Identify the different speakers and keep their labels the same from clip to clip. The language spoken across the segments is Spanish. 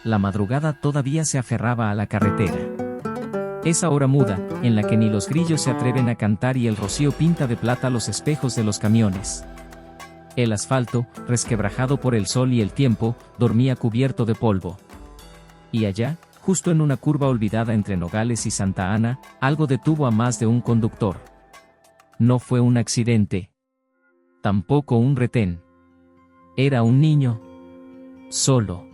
Speaker 1: la madrugada todavía se aferraba a la carretera. Esa hora muda, en la que ni los grillos se atreven a cantar y el rocío pinta de plata los espejos de los camiones. El asfalto, resquebrajado por el sol y el tiempo, dormía cubierto de polvo. Y allá, justo en una curva olvidada entre Nogales y Santa Ana, algo detuvo a más de un conductor. No fue un accidente. Tampoco un retén. Era un niño. Solo.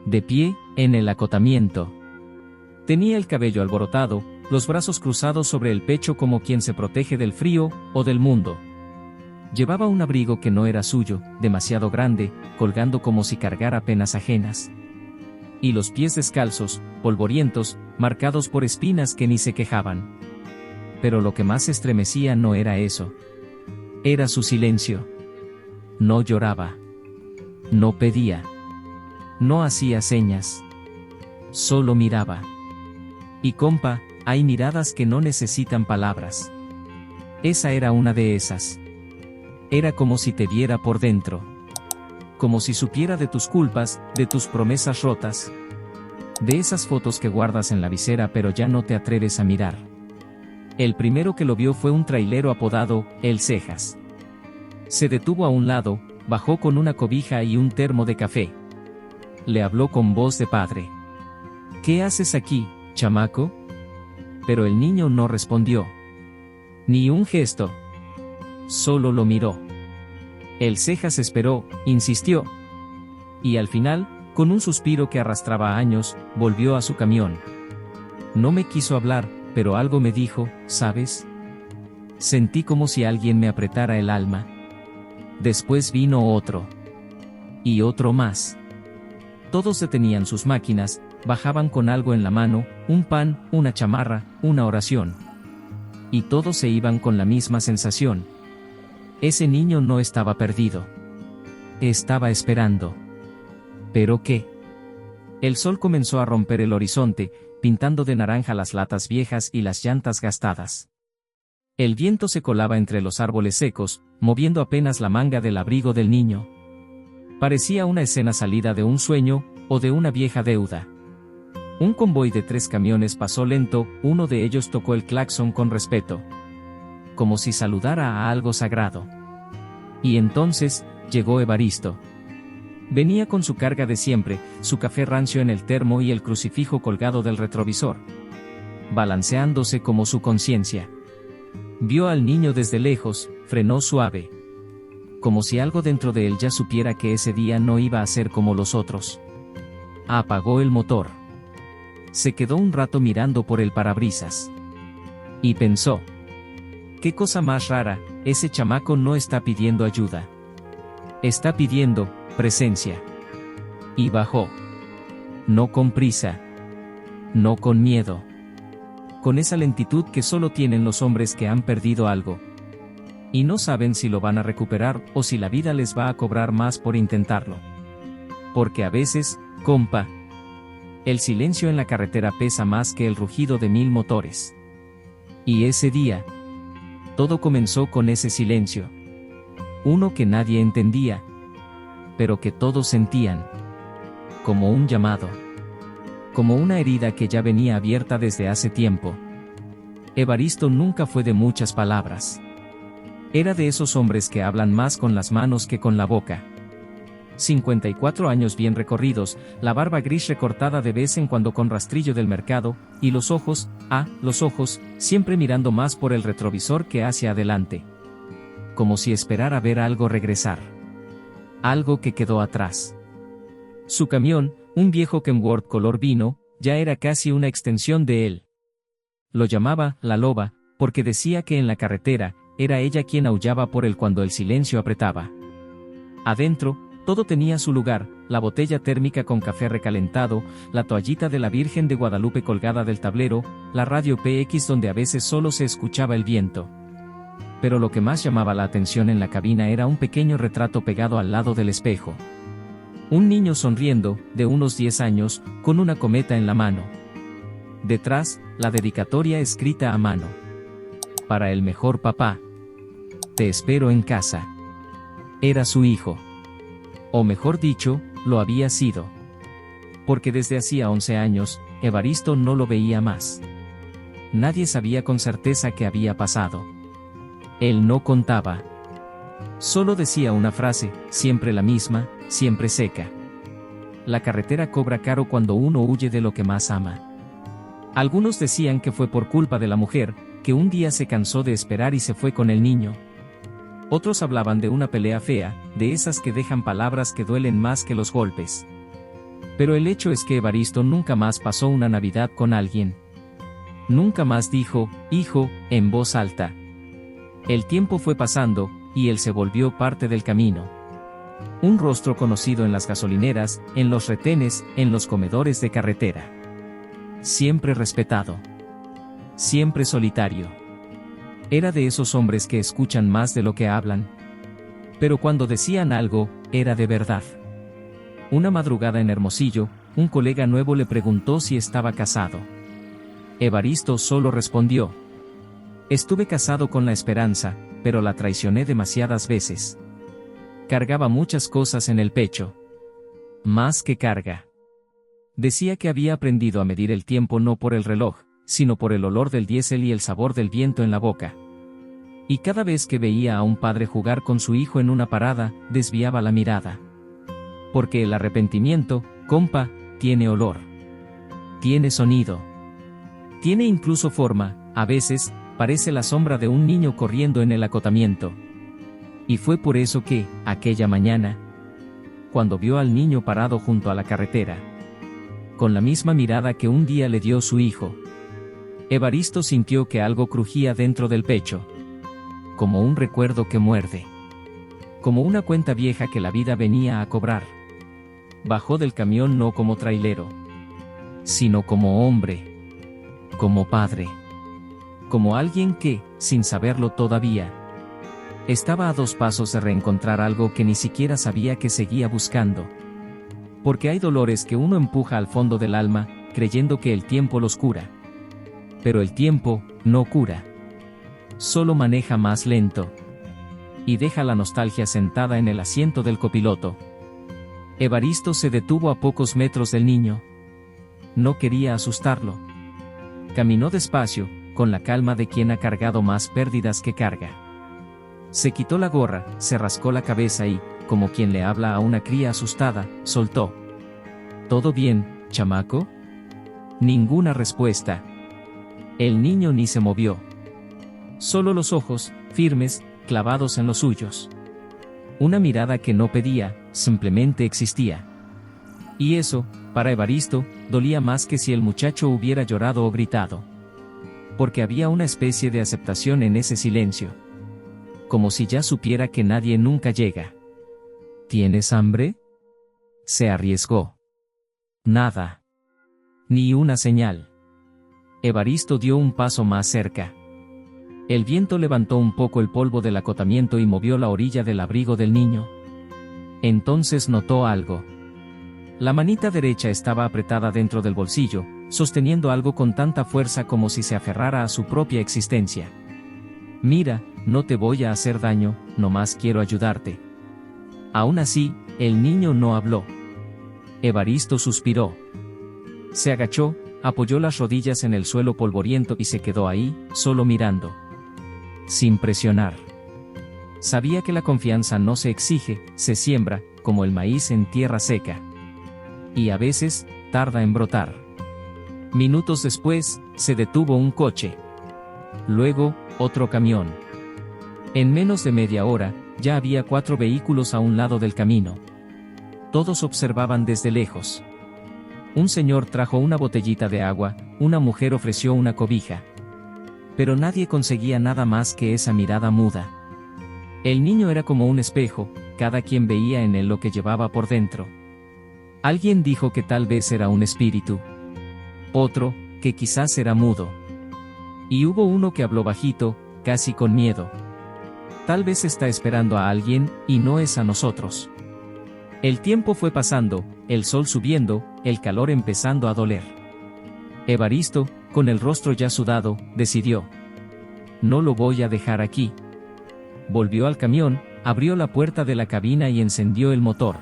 Speaker 1: De pie, en el acotamiento. Tenía el cabello alborotado, los brazos cruzados sobre el pecho como quien se protege del frío, o del mundo. Llevaba un abrigo que no era suyo, demasiado grande, colgando como si cargara penas ajenas. Y los pies descalzos, polvorientos, marcados por espinas que ni se quejaban. Pero lo que más estremecía no era eso. Era su silencio. No lloraba. No pedía. No hacía señas. Solo miraba. Y compa, hay miradas que no necesitan palabras. Esa era una de esas. Era como si te viera por dentro. Como si supiera de tus culpas, de tus promesas rotas. De esas fotos que guardas en la visera pero ya no te atreves a mirar. El primero que lo vio fue un trailero apodado, El Cejas. Se detuvo a un lado, bajó con una cobija y un termo de café. Le habló con voz de padre. ¿Qué haces aquí, chamaco? Pero el niño no respondió. Ni un gesto. Solo lo miró. El Cejas esperó, insistió. Y al final, con un suspiro que arrastraba años, volvió a su camión. No me quiso hablar, pero algo me dijo, ¿sabes? Sentí como si alguien me apretara el alma. Después vino otro. Y otro más. Todos detenían sus máquinas, bajaban con algo en la mano, un pan, una chamarra, una oración. Y todos se iban con la misma sensación. Ese niño no estaba perdido. Estaba esperando. ¿Pero qué? El sol comenzó a romper el horizonte, pintando de naranja las latas viejas y las llantas gastadas. El viento se colaba entre los árboles secos, moviendo apenas la manga del abrigo del niño. Parecía una escena salida de un sueño, o de una vieja deuda. Un convoy de 3 camiones pasó lento, uno de ellos tocó el claxon con respeto. Como si saludara a algo sagrado. Y entonces, llegó Evaristo. Venía con su carga de siempre, su café rancio en el termo y el crucifijo colgado del retrovisor. Balanceándose como su conciencia. Vio al niño desde lejos, frenó suave. Como si algo dentro de él ya supiera que ese día no iba a ser como los otros. Apagó el motor. Se quedó un rato mirando por el parabrisas. Y pensó. Qué cosa más rara, ese chamaco no está pidiendo ayuda. Está pidiendo presencia. Y bajó. No con prisa. No con miedo. Con esa lentitud que solo tienen los hombres que han perdido algo. Y no saben si lo van a recuperar o si la vida les va a cobrar más por intentarlo. Porque a veces, compa, el silencio en la carretera pesa más que el rugido de 1000 motores. Y ese día, todo comenzó con ese silencio. Uno que nadie entendía, pero que todos sentían. Como un llamado. Como una herida que ya venía abierta desde hace tiempo. Evaristo nunca fue de muchas palabras. Era de esos hombres que hablan más con las manos que con la boca. 54 años bien recorridos, la barba gris recortada de vez en cuando con rastrillo del mercado, y los ojos, siempre mirando más por el retrovisor que hacia adelante. Como si esperara ver algo regresar. Algo que quedó atrás. Su camión, un viejo Kenworth color vino, ya era casi una extensión de él. Lo llamaba la loba, porque decía que en la carretera, era ella quien aullaba por él cuando el silencio apretaba. Adentro, todo tenía su lugar, la botella térmica con café recalentado, la toallita de la Virgen de Guadalupe colgada del tablero, la radio PX donde a veces solo se escuchaba el viento. Pero lo que más llamaba la atención en la cabina era un pequeño retrato pegado al lado del espejo. Un niño sonriendo, de unos 10 años, con una cometa en la mano. Detrás, la dedicatoria escrita a mano. Para el mejor papá. Te espero en casa. Era su hijo. O mejor dicho, lo había sido. porque desde hacía 11 años, Evaristo no lo veía más. Nadie sabía con certeza qué había pasado. Él no contaba. Solo decía una frase, siempre la misma, siempre seca. La carretera cobra caro cuando uno huye de lo que más ama. Algunos decían que fue por culpa de la mujer, que un día se cansó de esperar y se fue con el niño. Otros hablaban de una pelea fea, de esas que dejan palabras que duelen más que los golpes. Pero el hecho es que Evaristo nunca más pasó una Navidad con alguien. Nunca más dijo, hijo, en voz alta. El tiempo fue pasando, y él se volvió parte del camino. Un rostro conocido en las gasolineras, en los retenes, en los comedores de carretera. Siempre respetado. Siempre solitario. Era de esos hombres que escuchan más de lo que hablan. Pero cuando decían algo, era de verdad. Una madrugada en Hermosillo, un colega nuevo le preguntó si estaba casado. Evaristo solo respondió: estuve casado con la esperanza, pero la traicioné demasiadas veces. Cargaba muchas cosas en el pecho. Más que carga. Decía que había aprendido a medir el tiempo no por el reloj, sino por el olor del diésel y el sabor del viento en la boca. Y cada vez que veía a un padre jugar con su hijo en una parada, desviaba la mirada. Porque el arrepentimiento, compa, tiene olor. Tiene sonido. Tiene incluso forma, a veces, parece la sombra de un niño corriendo en el acotamiento. Y fue por eso que, aquella mañana, cuando vio al niño parado junto a la carretera, con la misma mirada que un día le dio su hijo, Evaristo sintió que algo crujía dentro del pecho. Como un recuerdo que muerde. Como una cuenta vieja que la vida venía a cobrar. Bajó del camión no como trailero, sino como hombre. Como padre. Como alguien que, sin saberlo todavía, estaba a 2 pasos de reencontrar algo que ni siquiera sabía que seguía buscando. Porque hay dolores que uno empuja al fondo del alma, creyendo que el tiempo los cura. Pero el tiempo no cura. Solo maneja más lento. Y deja la nostalgia sentada en el asiento del copiloto. Evaristo se detuvo a pocos metros del niño. No quería asustarlo. Caminó despacio, con la calma de quien ha cargado más pérdidas que carga. Se quitó la gorra, se rascó la cabeza y, como quien le habla a una cría asustada, soltó: ¿todo bien, chamaco? Ninguna respuesta. El niño ni se movió. Solo los ojos, firmes, clavados en los suyos. Una mirada que no pedía, simplemente existía. Y eso, para Evaristo, dolía más que si el muchacho hubiera llorado o gritado. Porque había una especie de aceptación en ese silencio. Como si ya supiera que nadie nunca llega. ¿Tienes hambre? Se arriesgó. Nada. Ni una señal. Evaristo dio un paso más cerca. El viento levantó un poco el polvo del acotamiento y movió la orilla del abrigo del niño. Entonces notó algo. La manita derecha estaba apretada dentro del bolsillo, sosteniendo algo con tanta fuerza como si se aferrara a su propia existencia. Mira, no te voy a hacer daño, nomás quiero ayudarte. Aún así, el niño no habló. Evaristo suspiró. Se agachó, apoyó las rodillas en el suelo polvoriento y se quedó ahí, solo mirando. Sin presionar. Sabía que la confianza no se exige, se siembra, como el maíz en tierra seca. Y a veces, tarda en brotar. Minutos después, se detuvo un coche. Luego, otro camión. En menos de media hora, ya había 4 vehículos a un lado del camino. Todos observaban desde lejos. Un señor trajo una botellita de agua, una mujer ofreció una cobija. Pero nadie conseguía nada más que esa mirada muda. El niño era como un espejo, cada quien veía en él lo que llevaba por dentro. Alguien dijo que tal vez era un espíritu. Otro, que quizás era mudo. Y hubo uno que habló bajito, casi con miedo. Tal vez está esperando a alguien, y no es a nosotros. El tiempo fue pasando, el sol subiendo, el calor empezando a doler. Evaristo, con el rostro ya sudado, decidió: no lo voy a dejar aquí. Volvió al camión, abrió la puerta de la cabina y encendió el motor.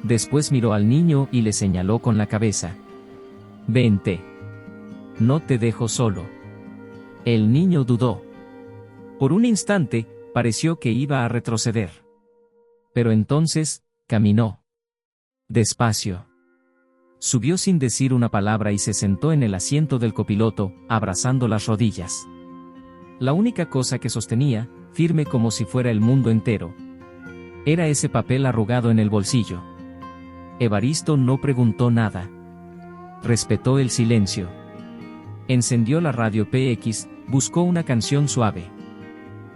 Speaker 1: Después miró al niño y le señaló con la cabeza. «Vente. No te dejo solo». El niño dudó. Por un instante, pareció que iba a retroceder. Pero entonces, caminó. Despacio. Subió sin decir una palabra y se sentó en el asiento del copiloto, abrazando las rodillas. La única cosa que sostenía, firme como si fuera el mundo entero, era ese papel arrugado en el bolsillo. Evaristo no preguntó nada. Respetó el silencio. Encendió la radio PX, buscó una canción suave.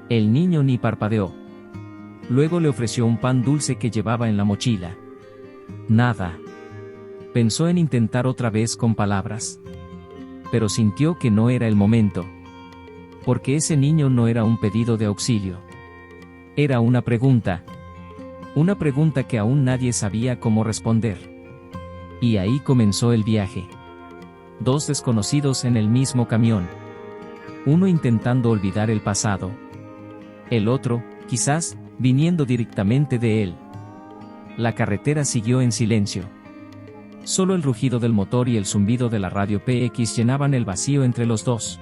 Speaker 1: El niño ni parpadeó. Luego le ofreció un pan dulce que llevaba en la mochila. Nada. Pensó en intentar otra vez con palabras. Pero sintió que no era el momento. Porque ese niño no era un pedido de auxilio. Era una pregunta. Una pregunta que aún nadie sabía cómo responder. Y ahí comenzó el viaje. Dos desconocidos en el mismo camión. Uno intentando olvidar el pasado. El otro, quizás, viniendo directamente de él. La carretera siguió en silencio. Solo el rugido del motor y el zumbido de la radio PX llenaban el vacío entre los dos.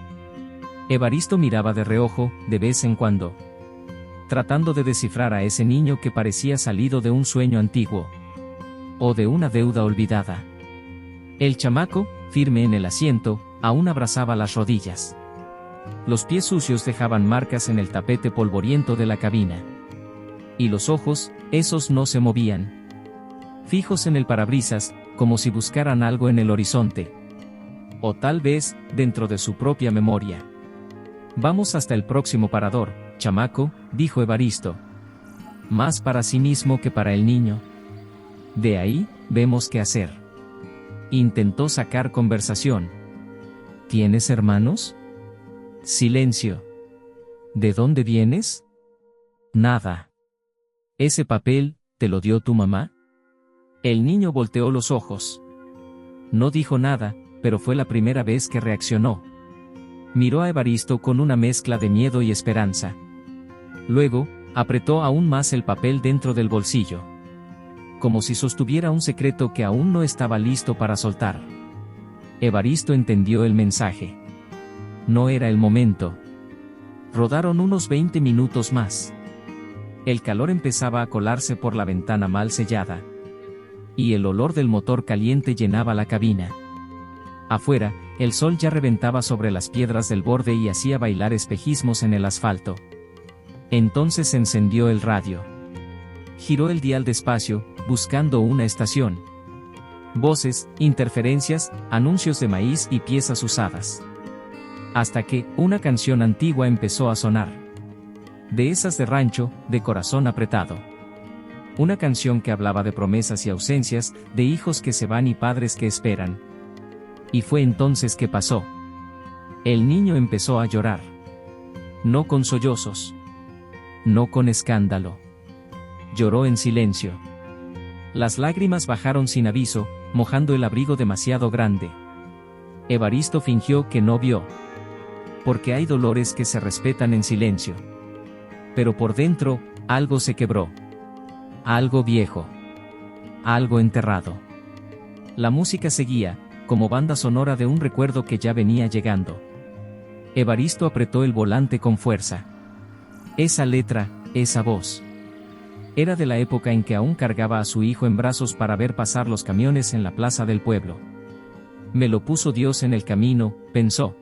Speaker 1: Evaristo miraba de reojo, de vez en cuando, tratando de descifrar a ese niño que parecía salido de un sueño antiguo. O de una deuda olvidada. El chamaco, firme en el asiento, aún abrazaba las rodillas. Los pies sucios dejaban marcas en el tapete polvoriento de la cabina. Y los ojos, esos no se movían. Fijos en el parabrisas, como si buscaran algo en el horizonte. O tal vez, dentro de su propia memoria. «Vamos hasta el próximo parador, chamaco», dijo Evaristo. Más para sí mismo que para el niño. De ahí, vemos qué hacer. Intentó sacar conversación. «¿Tienes hermanos?» Silencio. «¿De dónde vienes?» «Nada». «¿Ese papel, te lo dio tu mamá?» El niño volteó los ojos. No dijo nada, pero fue la primera vez que reaccionó. Miró a Evaristo con una mezcla de miedo y esperanza. Luego, apretó aún más el papel dentro del bolsillo. Como si sostuviera un secreto que aún no estaba listo para soltar. Evaristo entendió el mensaje. No era el momento. Rodaron unos 20 minutos más. El calor empezaba a colarse por la ventana mal sellada. Y el olor del motor caliente llenaba la cabina. Afuera, el sol ya reventaba sobre las piedras del borde y hacía bailar espejismos en el asfalto. Entonces encendió el radio. Giró el dial despacio, buscando una estación. Voces, interferencias, anuncios de maíz y piezas usadas. Hasta que, una canción antigua empezó a sonar. De esas de rancho, de corazón apretado. Una canción que hablaba de promesas y ausencias, de hijos que se van y padres que esperan. Y fue entonces que pasó. El niño empezó a llorar. No con sollozos. No con escándalo. Lloró en silencio. Las lágrimas bajaron sin aviso, mojando el abrigo demasiado grande. Evaristo fingió que no vio. Porque hay dolores que se respetan en silencio. Pero por dentro, algo se quebró. Algo viejo. Algo enterrado. La música seguía, como banda sonora de un recuerdo que ya venía llegando. Evaristo apretó el volante con fuerza. Esa letra, esa voz. Era de la época en que aún cargaba a su hijo en brazos para ver pasar los camiones en la plaza del pueblo. Me lo puso Dios en el camino, pensó.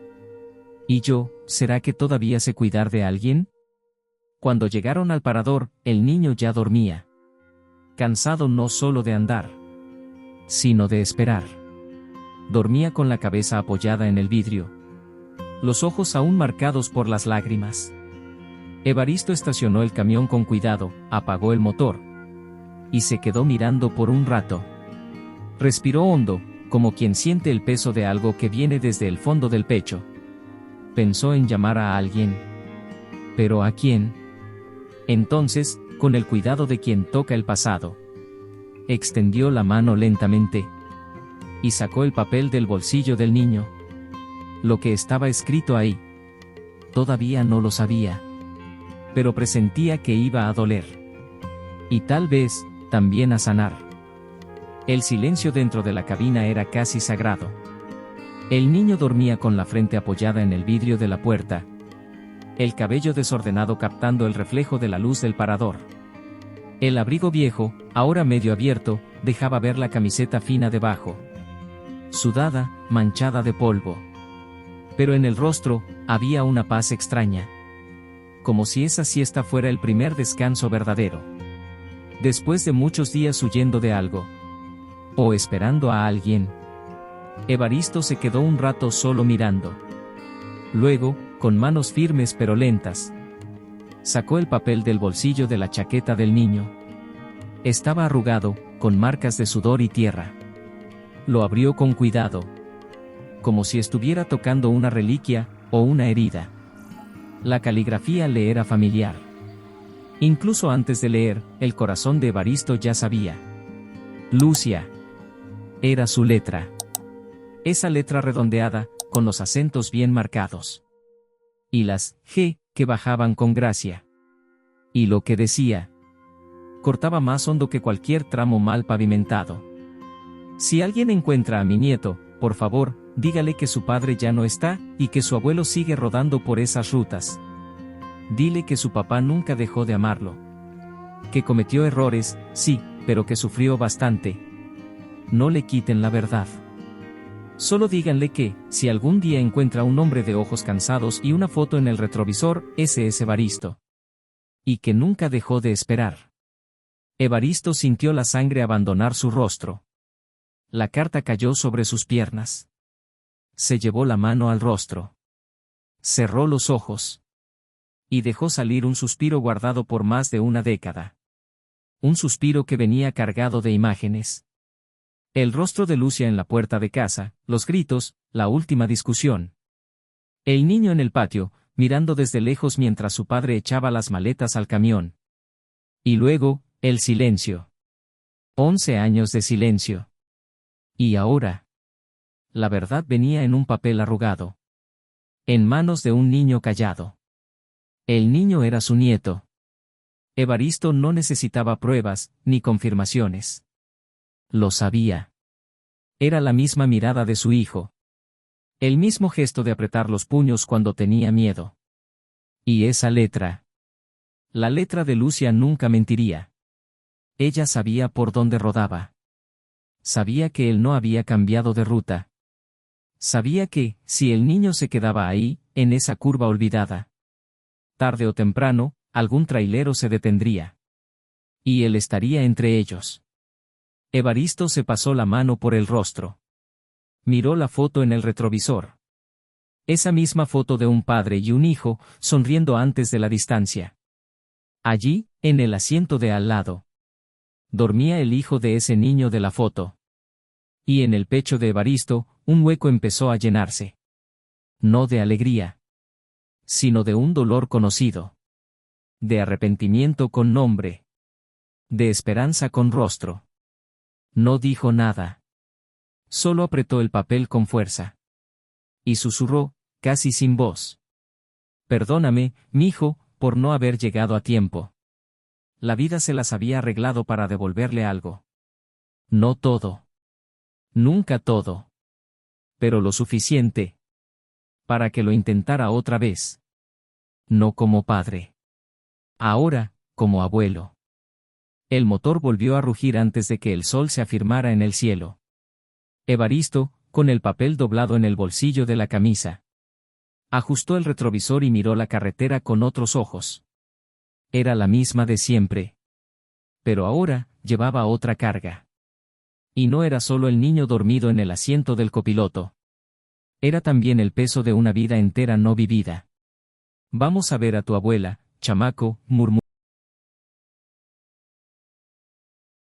Speaker 1: ¿Y yo, será que todavía sé cuidar de alguien? Cuando llegaron al parador, el niño ya dormía. Cansado no solo de andar, sino de esperar. Dormía con la cabeza apoyada en el vidrio. Los ojos aún marcados por las lágrimas. Evaristo estacionó el camión con cuidado, apagó el motor. Y se quedó mirando por un rato. Respiró hondo, como quien siente el peso de algo que viene desde el fondo del pecho. Pensó en llamar a alguien. ¿Pero a quién? Entonces, con el cuidado de quien toca el pasado, extendió la mano lentamente. Y sacó el papel del bolsillo del niño. Lo que estaba escrito ahí. Todavía no lo sabía. Pero presentía que iba a doler. Y tal vez, también a sanar. El silencio dentro de la cabina era casi sagrado. El niño dormía con la frente apoyada en el vidrio de la puerta, el cabello desordenado captando el reflejo de la luz del parador. El abrigo viejo, ahora medio abierto, dejaba ver la camiseta fina debajo, sudada, manchada de polvo. Pero en el rostro, había una paz extraña. Como si esa siesta fuera el primer descanso verdadero. Después de muchos días huyendo de algo, o esperando a alguien, Evaristo se quedó un rato solo mirando. Luego, con manos firmes pero lentas, sacó el papel del bolsillo de la chaqueta del niño. Estaba arrugado, con marcas de sudor y tierra. Lo abrió con cuidado, como si estuviera tocando una reliquia, o una herida. La caligrafía le era familiar. Incluso antes de leer, el corazón de Evaristo ya sabía. Lucia. Era su letra. Esa letra redondeada, con los acentos bien marcados. Y las G, que bajaban con gracia. Y lo que decía, cortaba más hondo que cualquier tramo mal pavimentado. Si alguien encuentra a mi nieto, por favor, dígale que su padre ya no está, y que su abuelo sigue rodando por esas rutas. Dile que su papá nunca dejó de amarlo. Que cometió errores, sí, pero que sufrió bastante. No le quiten la verdad. Solo díganle que, si algún día encuentra un hombre de ojos cansados y una foto en el retrovisor, ese es Evaristo. Y que nunca dejó de esperar. Evaristo sintió la sangre abandonar su rostro. La carta cayó sobre sus piernas. Se llevó la mano al rostro. Cerró los ojos. Y dejó salir un suspiro guardado por más de una década. Un suspiro que venía cargado de imágenes. El rostro de Lucia en la puerta de casa, los gritos, la última discusión. El niño en el patio, mirando desde lejos mientras su padre echaba las maletas al camión. Y luego, el silencio. 11 años de silencio. Y ahora, la verdad venía en un papel arrugado. En manos de un niño callado. El niño era su nieto. Evaristo no necesitaba pruebas, ni confirmaciones. Lo sabía. Era la misma mirada de su hijo. El mismo gesto de apretar los puños cuando tenía miedo. Y esa letra. La letra de Lucia nunca mentiría. Ella sabía por dónde rodaba. Sabía que él no había cambiado de ruta. Sabía que, si el niño se quedaba ahí, en esa curva olvidada, tarde o temprano, algún trailero se detendría. Y él estaría entre ellos. Evaristo se pasó la mano por el rostro. Miró la foto en el retrovisor. Esa misma foto de un padre y un hijo, sonriendo antes de la distancia. Allí, en el asiento de al lado, dormía el hijo de ese niño de la foto. Y en el pecho de Evaristo, un hueco empezó a llenarse. No de alegría, sino de un dolor conocido. De arrepentimiento con nombre. De esperanza con rostro. No dijo nada. Solo apretó el papel con fuerza. Y susurró, casi sin voz. Perdóname, mijo, por no haber llegado a tiempo. La vida se las había arreglado para devolverle algo. No todo. Nunca todo. Pero lo suficiente. Para que lo intentara otra vez. No como padre. Ahora, como abuelo. El motor volvió a rugir antes de que el sol se afirmara en el cielo. Evaristo, con el papel doblado en el bolsillo de la camisa, ajustó el retrovisor y miró la carretera con otros ojos. Era la misma de siempre. Pero ahora, llevaba otra carga. Y no era solo el niño dormido en el asiento del copiloto. Era también el peso de una vida entera no vivida. Vamos a ver a tu abuela, chamaco, murmuró.